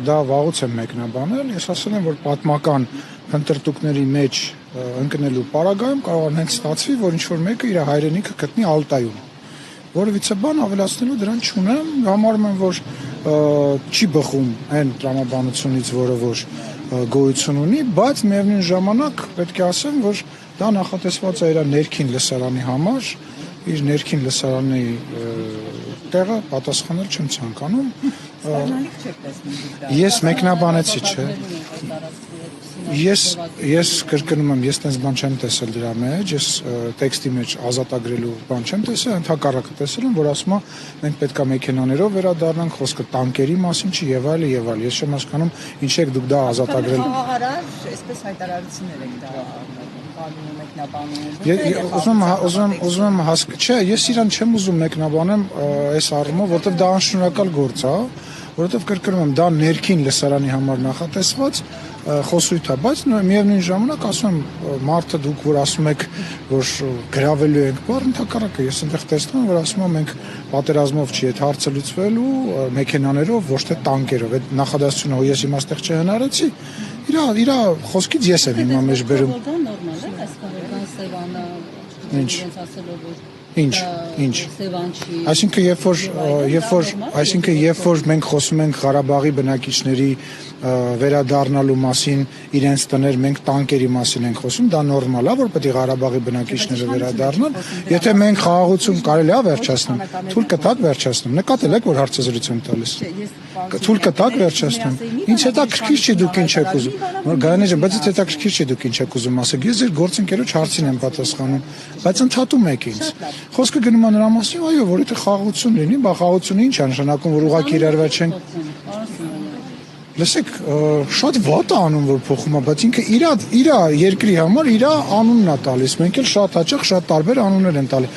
դա վաղուց եմ մեկնաբանել, ես ասել եմ, որ պատմական փնտրտուքների մեջ ընկնելու պարագայում կարող է հենց ստացվի, որ ինչ-որ մեկը իր հայրենիքը գտնի Ալտայում։ Որովհետեւ բան ավելացնելու դրան չունեմ, համարում եմ, որ չի բխում այն տրամաբանությունից, որը որ գոյություն ունի, բայց միևնույն ժամանակ պետք է ասեմ, որ դա նախատեսված է իր ներքին լսարանի համար, իր ներքին լսարանի տեղը պատասխանել չեմ ցանկանում։ Ես մեկնաբանեցի, չէ։ Ես կրկնում եմ, ես տես բան չեմ տեսել դրա մեջ, ես տեքստի մեջ ազատագրելու բան չեմ տեսել, ընդհակառակը տեսել եմ, որ ասում է մենք պետքա մեքենաներով վերադառնանք, խոսքը տանկերի մասին չի եւ այլ եւ այլ։ Ես չեմ հասկանում ինչ եք դուք դա ազատագրել։ Խաղաղարար, այսպես հայտարարություններ եք դա Ուզում եմ չէ, ես իրան չեմ ուզում մեկնաբանեմ այս առումով, որովհետեւ դա անշնորհակալ գործ է, որովհետեւ կրկնում եմ, դա ներքին լսարանի համար նախատեսված խոսույթ է, բայց միևնույն ժամանակ ասում եմ մարդը դուք որ ասում եք, որ գրավելու ենք բառ, ընդհակառակը ես այնտեղ տեսնում եմ, որ ասում եմ մենք պատերազմով չի այդ հարցը լուծվելու մեքենաներով, ոչ թե տանկերով։ Այդ նախադասությունը հո ես հիմա այստեղ չհնարեցի, իր խոսքից ես եմ հիմա մեջ բերում։ Ինչ։ Այսինքն երբ որ մենք խոսում ենք Ղարաբաղի բնակիչների վերադառնալու մասին, իրենց տներ մենք տանկերի մասին ենք խոսում, դա նորմալ է, որ պետք է Ղարաբաղի բնակիչները վերադառնան։ Եթե մենք խաղաղություն կարելի է վերջացնել, թույլ կտակ վերջացնեմ։ Նկատել եք, որ հարցազրույց եմ տալիս։ Թույլ կտակ վերջացնեմ։ Ինչ հետաքրքիր չի դուք ինչ եք ուզում։ Գայանե ջան, բայց հետաքրքիր չի դուք ինչ եք ուզում ասեք։ Ես ձեր գործընկերոջ հարցին եմ պատասխանում, բայց ընդհատում եք ինձ։ Խոսքը գնում է նրա մասին, այո, որ եթե խաղաղություն լինի, բա խաղաղությունը ինչ է նշանակում, որ ուղղակի իրար վրա չեն։ Լսեք, շատ վատ է անում, որ փոխում է, բայց ինքը իր երկրի համար իր անունն է տալիս։ Մենք էլ շատ հաճախ շատ տարբեր անուններ են տալիս։